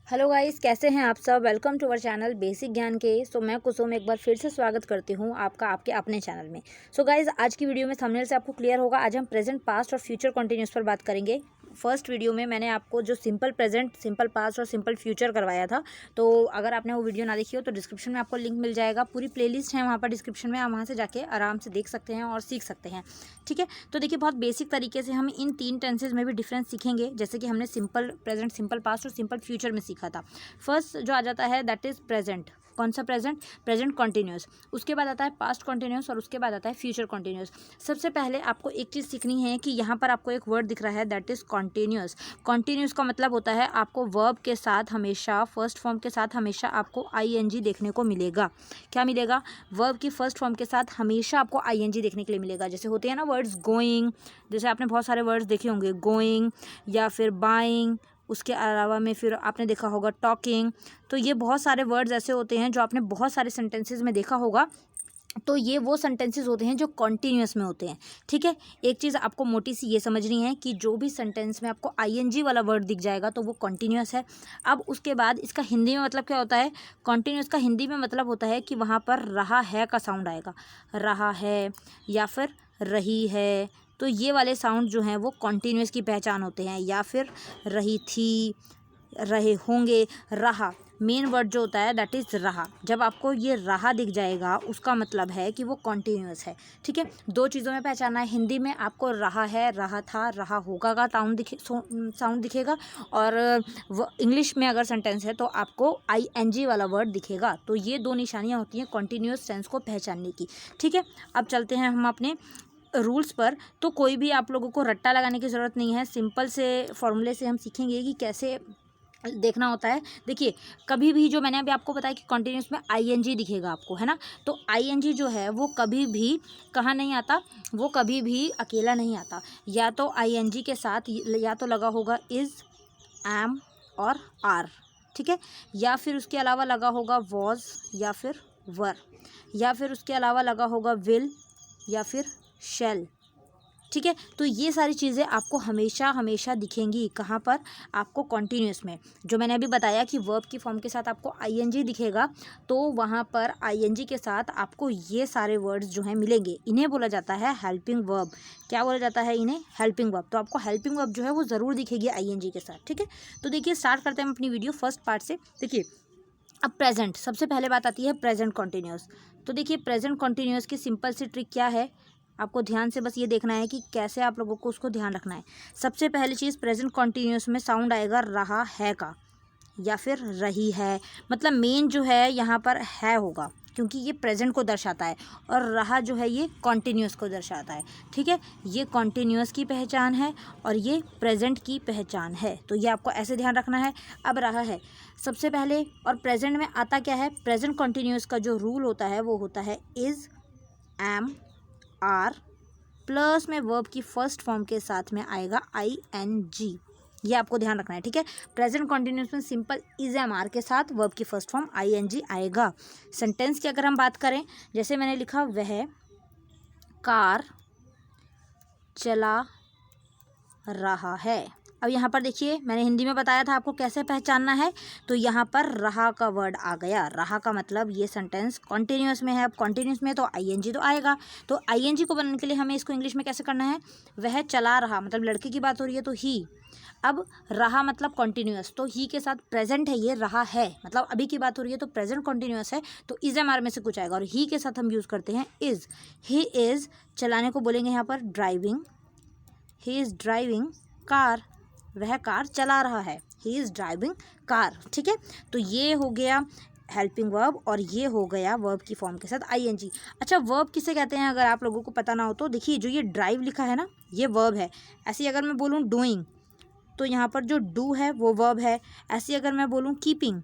Hello guys, कैसे हैं आप सब। Welcome to our channel basic Gyan के। मैं कुसुम एक बार फिर से स्वागत करती हूं आपका आपके अपने चैनल में। गाइस, आज की वीडियो में थंबनेल से आपको क्लियर होगा, आज हम प्रेजेंट, पास्ट और फ्यूचर कंटिन्यूस पर बात करेंगे। फर्स्ट वीडियो में मैंने आपको जो सिंपल प्रेजेंट, सिंपल पास्ट और सिंपल फ्यूचर करवाया था, तो अगर आपने वो वीडियो ना देखी हो तो डिस्क्रिप्शन में आपको लिंक मिल जाएगा। पूरी प्लेलिस्ट है वहाँ पर डिस्क्रिप्शन में, आप वहाँ से जाके आराम से देख सकते हैं और सीख सकते हैं। ठीक है, तो देखिए बहुत बेसिक तरीके से हम इन 3 टेंसेज में भी डिफरेंस सीखेंगे, जैसे कि हमने सिंपल प्रेजेंट, सिंपल पास्ट और सिंपल फ्यूचर में सीखा था। फर्स्ट जो आ जाता है दैट इज प्रेजेंट। कौन सा प्रेजेंट? Present continuous. उसके बाद आता है पास्ट कॉन्टिन्यूस और उसके बाद आता है फ्यूचर कॉन्टिन्यूस। सबसे पहले आपको एक चीज़ सीखनी है कि यहाँ पर आपको एक वर्ड दिख रहा है दैट इज कॉन्टिन्यूस। कॉन्टिन्यूस का मतलब होता है आपको वर्ब के साथ हमेशा, फर्स्ट फॉर्म के साथ हमेशा आपको आईएनजी देखने को मिलेगा। क्या मिलेगा? वर्ब की फर्स्ट फॉर्म के साथ हमेशा आपको आईएनजी देखने के लिए मिलेगा। जैसे होते हैं ना वर्ड्स गोइंग, जैसे आपने बहुत सारे वर्ड्स देखे होंगे, गोइंग या फिर बाइंग। उसके अलावा में फिर आपने देखा होगा टॉकिंग। तो ये बहुत सारे वर्ड्स ऐसे होते हैं जो आपने बहुत सारे सेंटेंसेस में देखा होगा। तो ये वो सेंटेंसेस होते हैं जो कॉन्टिन्यूस में होते हैं। ठीक है, एक चीज़ आपको मोटी सी ये समझनी है कि जो भी सेंटेंस में आपको आईएनजी वाला वर्ड दिख जाएगा तो वो कॉन्टिन्यूस है। अब उसके बाद इसका हिंदी में मतलब क्या होता है? कॉन्टिन्यूस का हिंदी में मतलब होता है कि वहाँ पर रहा है का साउंड आएगा। रहा है या फिर रही है, तो ये वाले साउंड जो हैं वो कॉन्टिन्यूस की पहचान होते हैं। या फिर रही थी, रहे होंगे। रहा मेन वर्ड जो होता है दैट इज़ रहा। जब आपको ये रहा दिख जाएगा उसका मतलब है कि वो कॉन्टिन्यूस है। ठीक है, दो चीज़ों में पहचाना है। हिंदी में आपको रहा है, रहा था, रहा होगा का साउंड दिखेगा, और वो इंग्लिश में अगर सेंटेंस है तो आपको आईएनजी वाला वर्ड दिखेगा। तो ये दो निशानियाँ होती हैं कॉन्टिन्यूस टेंस को पहचानने की। ठीक है, अब चलते हैं हम अपने रूल्स पर। तो कोई भी आप लोगों को रट्टा लगाने की ज़रूरत नहीं है, सिंपल से फॉर्मूले से हम सीखेंगे कि कैसे देखना होता है। देखिए, कभी भी जो मैंने अभी आपको बताया कि कॉन्टिन्यूस में आईएनजी दिखेगा आपको, है ना, तो आईएनजी जो है वो कभी भी कहाँ नहीं आता, वो कभी भी अकेला नहीं आता। या तो आईएनजी के साथ या तो लगा होगा इज़, एम और आर। ठीक है, या फिर उसके अलावा लगा होगा वॉज या फिर वर, या फिर उसके अलावा लगा होगा विल या फिर शैल। ठीक है, तो ये सारी चीज़ें आपको हमेशा हमेशा दिखेंगी। कहाँ पर? आपको कॉन्टिन्यूस में। जो मैंने अभी बताया कि वर्ब की फॉर्म के साथ आपको आईएनजी दिखेगा, तो वहाँ पर आईएनजी के साथ आपको ये सारे वर्ड्स जो हैं मिलेंगे। इन्हें बोला जाता है हेल्पिंग वर्ब। क्या बोला जाता है इन्हें? Helping verb. तो आपको हेल्पिंग वर्ब जो है वो ज़रूर दिखेगी आईएनजी के साथ। ठीक है, तो देखिए स्टार्ट करते हैं हम अपनी वीडियो फर्स्ट पार्ट से। देखिए, अब प्रेजेंट, सबसे पहले बात आती है प्रेजेंट कॉन्टिन्यूस। तो देखिए प्रेजेंट कॉन्टिन्यूस की सिंपल सी ट्रिक क्या है, आपको ध्यान से बस ये देखना है कि कैसे आप लोगों को उसको ध्यान रखना है। सबसे पहली चीज़, प्रेजेंट कॉन्टिन्यूस में साउंड आएगा रहा है का या फिर रही है। मतलब मेन जो है यहाँ पर है होगा, क्योंकि ये प्रेजेंट को दर्शाता है, और रहा जो है ये कॉन्टिन्यूस को दर्शाता है। ठीक है, ये कॉन्टिन्यूस की पहचान है और ये प्रेजेंट की पहचान है। तो ये आपको ऐसे ध्यान रखना है। अब रहा है सबसे पहले, और प्रेजेंट में आता क्या है? प्रेजेंट कॉन्टिन्यूस का जो रूल होता है वो होता है इज़, एम, आर प्लस में वर्ब की फर्स्ट फॉर्म के साथ में आएगा आईएनजी। ये आपको ध्यान रखना है। ठीक है, प्रेजेंट कॉन्टिन्यूस में सिंपल इज एम आर के साथ वर्ब की फर्स्ट फॉर्म आईएनजी आएगा। सेंटेंस की अगर हम बात करें, जैसे मैंने लिखा वह कार चला रहा है। अब यहाँ पर देखिए, मैंने हिंदी में बताया था आपको कैसे पहचानना है। तो यहाँ पर रहा का वर्ड आ गया। रहा का मतलब ये सेंटेंस कॉन्टिन्यूस में है। अब कॉन्टिन्यूस में तो आईएनजी तो आएगा। तो आईएनजी को बनाने के लिए हमें इसको इंग्लिश में कैसे करना है? वह चला रहा, मतलब लड़के की बात हो रही है तो ही। अब रहा मतलब कॉन्टिन्यूस, तो ही के साथ प्रेजेंट है, ये रहा है, मतलब अभी की बात हो रही है तो प्रेजेंट कॉन्टिन्यूस है, तो इज एम आर में से कुछ आएगा। और ही के साथ हम यूज़ करते हैं इज़। ही इज़, चलाने को बोलेंगे यहाँ पर driving. He is driving car, वह कार चला रहा है। He is driving car. ठीक है, तो ये हो गया हेल्पिंग वर्ब और ये हो गया वर्ब की फॉर्म के साथ आईएनजी। अच्छा, वर्ब किसे कहते हैं अगर आप लोगों को पता ना हो तो देखिए, जो ये ड्राइव लिखा है ना, ये वर्ब है। ऐसे ही अगर मैं बोलूँ डूइंग, तो यहाँ पर जो डू है वो वर्ब है। ऐसे अगर मैं बोलूँ कीपिंग,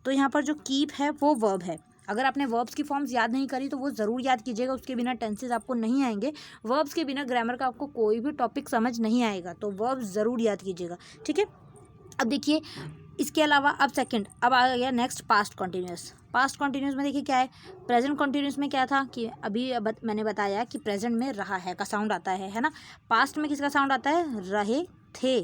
तो यहाँ पर जो कीप है वो वर्ब है। अगर आपने वर्ब्स की फॉर्म्स याद नहीं करी तो वो ज़रूर याद कीजिएगा, उसके बिना टेंसेस आपको नहीं आएंगे। वर्ब्स के बिना ग्रामर का आपको कोई भी टॉपिक समझ नहीं आएगा, तो वर्ब्स ज़रूर याद कीजिएगा। ठीक है, अब देखिए इसके अलावा अब सेकंड, अब आ गया next past continuous. Past continuous में देखिए क्या है? प्रेजेंट कॉन्टिन्यूस में क्या था कि अभी मैंने बताया कि प्रेजेंट में रहा है का साउंड आता है ना। पास्ट में किसका साउंड आता है? रहे थे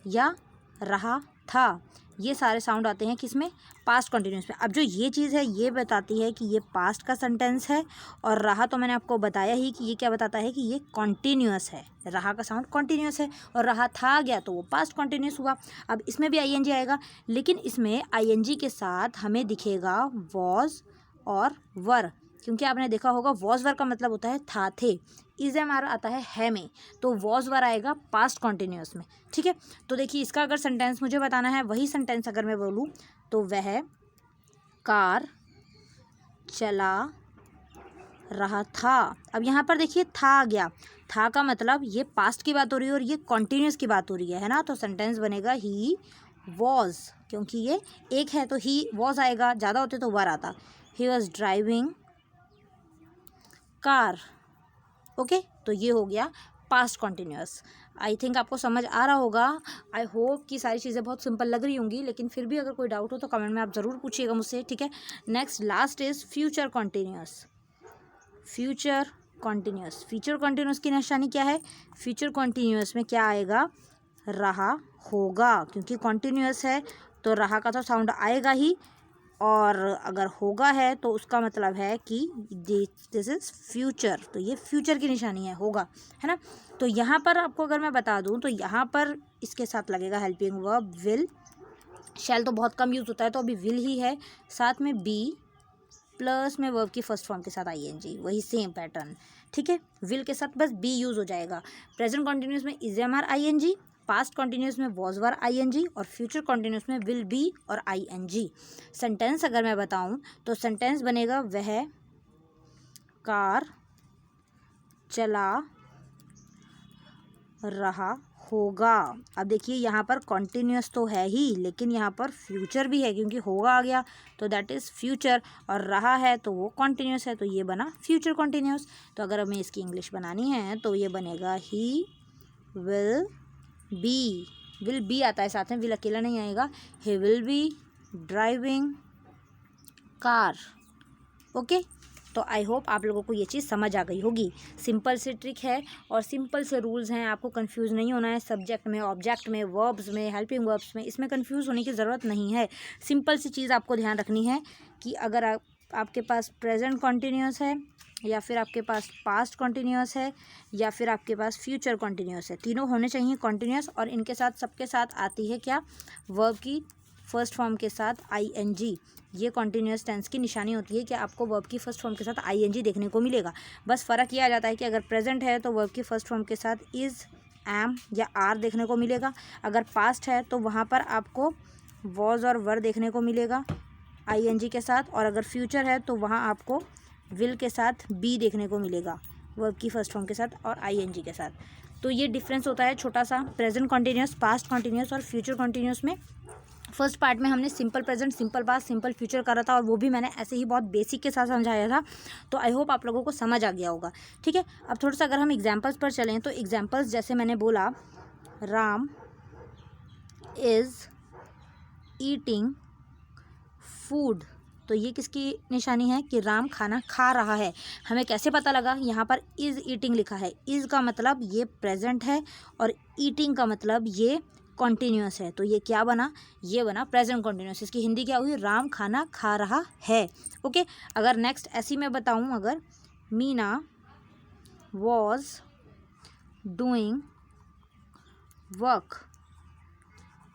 या रहा था, ये सारे साउंड आते हैं किस में, पास्ट कंटिन्यूस में। अब जो ये चीज़ है ये बताती है कि ये पास्ट का सेंटेंस है, और रहा तो मैंने आपको बताया ही कि ये क्या बताता है कि ये कॉन्टीन्यूअस है। रहा का साउंड कॉन्टीन्यूअस है, और रहा था गया तो वो पास्ट कॉन्टीन्यूस हुआ। अब इसमें भी आईएनजी आएगा, लेकिन इसमें आईएनजी के साथ हमें दिखेगा वॉज और वर, क्योंकि आपने देखा होगा वॉज वर का मतलब होता है था, थे। इज हमारा आता है में, तो वॉज वर आएगा पास्ट कॉन्टीन्यूअस में। ठीक है, तो देखिए इसका अगर सेंटेंस मुझे बताना है, वही सेंटेंस अगर मैं बोलूँ तो वह कार चला रहा था। अब यहाँ पर देखिए था आ गया, था का मतलब ये पास्ट की बात हो रही है और ये कॉन्टीन्यूअस की बात हो रही है ना, तो सेंटेंस बनेगा ही वॉज, क्योंकि ये एक है तो ही वॉज आएगा, ज़्यादा होते तो वर आता। He was driving car. Okay, तो ये हो गया पास्ट कॉन्टीन्यूअस। आई थिंक आपको समझ आ रहा होगा। आई होप कि सारी चीज़ें बहुत सिंपल लग रही होंगी, लेकिन फिर भी अगर कोई डाउट हो तो कमेंट में आप ज़रूर पूछिएगा मुझसे। ठीक है, next last is future continuous. Future continuous, future continuous की निशानी क्या है, फ्यूचर कॉन्टीन्यूअस में क्या आएगा, रहा होगा, क्योंकि कॉन्टीन्यूअस है तो रहा का तो साउंड आएगा ही, और अगर होगा है तो उसका मतलब है कि दिस इज़ फ्यूचर, तो ये फ्यूचर की निशानी है, होगा, है ना। तो यहाँ पर आपको अगर मैं बता दूँ तो यहाँ पर इसके साथ लगेगा हेल्पिंग वर्ब विल। शैल तो बहुत कम यूज़ होता है, तो अभी विल ही है, साथ में बी प्लस में वर्ब की फर्स्ट फॉर्म के साथ आईएनजी, वही सेम पैटर्न। ठीक है, विल के साथ बस बी यूज़ हो जाएगा। प्रेजेंट कॉन्टिन्यूस में is am are ING, past continuous में वॉज वर आईएनजी, और फ्यूचर कॉन्टिन्यूस में विल बी और आईएनजी। सेंटेंस अगर मैं बताऊं तो सेंटेंस बनेगा वह कार चला रहा होगा। अब देखिए यहाँ पर कॉन्टीन्यूअस तो है ही, लेकिन यहाँ पर फ्यूचर भी है, क्योंकि होगा आ गया तो दैट इज़ फ्यूचर, और रहा है तो वो कॉन्टीन्यूअस है, तो ये बना फ्यूचर कॉन्टीन्यूअस। तो अगर हमें इसकी इंग्लिश बनानी है तो ये बनेगा he will be, will be आता है साथ में, विल अकेला नहीं आएगा, he will be driving car. Okay, तो आई होप आप लोगों को ये चीज़ समझ आ गई होगी। सिंपल से ट्रिक है और सिंपल से रूल्स हैं, आपको कंफ्यूज नहीं होना है। सब्जेक्ट में, ऑब्जेक्ट में, वर्ब्स में, हेल्पिंग वर्ब्स में, इसमें कंफ्यूज होने की ज़रूरत नहीं है। सिंपल सी चीज़ आपको ध्यान रखनी है कि अगर आपके पास प्रेजेंट कॉन्टीन्यूअस है, या फिर आपके पास पास्ट कॉन्टीन्यूअस है, या फिर आपके पास फ्यूचर कॉन्टीन्यूअस है, तीनों होने चाहिए कॉन्टीन्यूअस, और इनके साथ सबके साथ आती है क्या, वर्ब की फर्स्ट फॉर्म के साथ आईएनजी। ये कॉन्टीन्यूअस टेंस की निशानी होती है कि आपको वर्ब की फर्स्ट फॉर्म के साथ आईएनजी देखने को मिलेगा। बस फ़र्क ये आ जाता है कि अगर प्रेजेंट है तो वर्ब की फर्स्ट फॉर्म के साथ इज़, एम या आर देखने को मिलेगा। अगर पास्ट है तो वहाँ पर आपको वॉज और वर देखने को मिलेगा आईएनजी के साथ, और अगर फ्यूचर है तो वहाँ आपको विल के साथ बी देखने को मिलेगा वर्ब की फर्स्ट फॉर्म के साथ और आईएनजी के साथ। तो ये डिफरेंस होता है छोटा सा प्रेजेंट कॉन्टीन्यूअस, पास्ट कॉन्टीन्यूअस और फ्यूचर कॉन्टीन्यूअस में। फर्स्ट पार्ट में हमने simple present, simple past, simple future करा था, और वो भी मैंने ऐसे ही बहुत बेसिक के साथ समझाया था। तो आई होप आप लोगों को समझ आ गया होगा। ठीक है, अब थोड़ा सा अगर हम एग्जाम्पल्स पर चलें तो एग्जाम्पल्स जैसे मैंने बोला, राम इज़ ईटिंग फूड, तो ये किसकी निशानी है कि राम खाना खा रहा है। हमें कैसे पता लगा, यहाँ पर इज़ ईटिंग लिखा है, इज़ का मतलब ये प्रेजेंट है, और ईटिंग का मतलब ये कॉन्टीन्यूअस है, तो ये क्या बना, ये बना प्रेजेंट कॉन्टीन्यूअस। इसकी हिंदी क्या हुई, राम खाना खा रहा है। ओके, अगर नेक्स्ट ऐसी मैं बताऊँ, अगर Meena was doing work,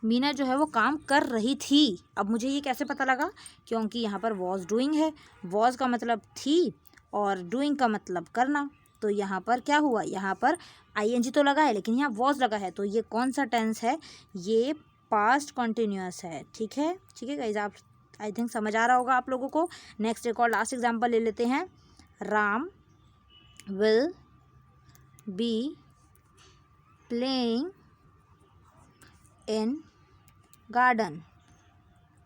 Meena जो है वो काम कर रही थी। अब मुझे ये कैसे पता लगा, क्योंकि यहाँ पर वॉज डूइंग है, वॉज का मतलब थी और डूइंग का मतलब करना, तो यहाँ पर क्या हुआ, यहाँ पर आईएनजी तो लगा है लेकिन यहाँ वॉज लगा है, तो ये कौन सा टेंस है, ये पास्ट कॉन्टीन्यूअस है। ठीक है, ठीक है गाइस, आप आई थिंक समझ आ रहा होगा आप लोगों को। नेक्स्ट एक और लास्ट एग्जाम्पल ले लेते हैं, Ram will be playing in garden,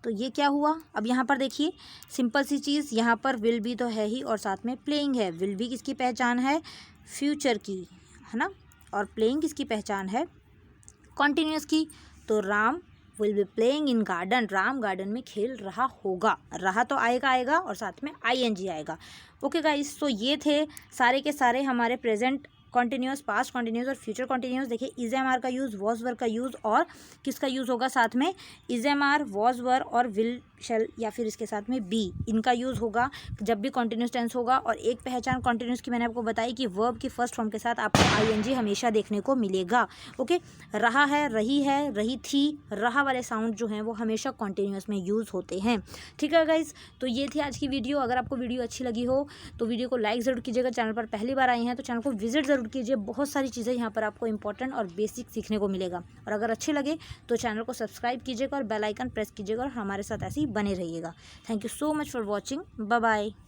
तो ये क्या हुआ। अब यहाँ पर देखिए सिंपल सी चीज़, यहाँ पर विल बी तो है ही और साथ में प्लेइंग है। विल बी किसकी पहचान है, फ्यूचर की, है ना, और प्लेइंग किसकी पहचान है, कॉन्टीन्यूअस की। तो Ram will be playing in garden, Ram garden में खेल रहा होगा, रहा तो आएगा और साथ में आईएनजी आएगा। ओके गाइस, तो ये थे सारे के सारे हमारे प्रेजेंट कॉन्टिन्यूस, पास्ट कॉन्टिन्यूस और फ्यूचर कॉन्टिन्यूस। देखिए इज एम आर का यूज़, वॉज वर का यूज़ और किसका यूज़ होगा साथ में, is am are, was were और विल शैल या फिर इसके साथ में बी, इनका यूज़ होगा जब भी कॉन्टिन्यूस टेंस होगा। और एक पहचान कॉन्टिन्यूस की मैंने आपको बताई कि वर्ब की फर्स्ट फॉर्म के साथ आपको आईएनजी हमेशा देखने को मिलेगा। ओके, रहा है, रही है, रही थी, रहा वाले साउंड जो हैं वो हमेशा कॉन्टिन्यूस में यूज़ होते हैं। ठीक है गाइज, तो ये थी आज की वीडियो। अगर आपको वीडियो अच्छी लगी हो तो वीडियो को लाइक ज़रूर कीजिएगा। चैनल पर पहली बार आए हैं तो चैनल को विजिट ज़रूर कीजिए, बहुत सारी चीज़ें यहाँ पर आपको इंपॉर्टेंट और बेसिक सीखने को मिलेगा। और अगर अच्छे लगे तो चैनल को सब्सक्राइब कीजिएगा और बेल आइकन प्रेस कीजिएगा और हमारे साथ ऐसे ही बने रहिएगा। Thank you so much for watching. Bye bye.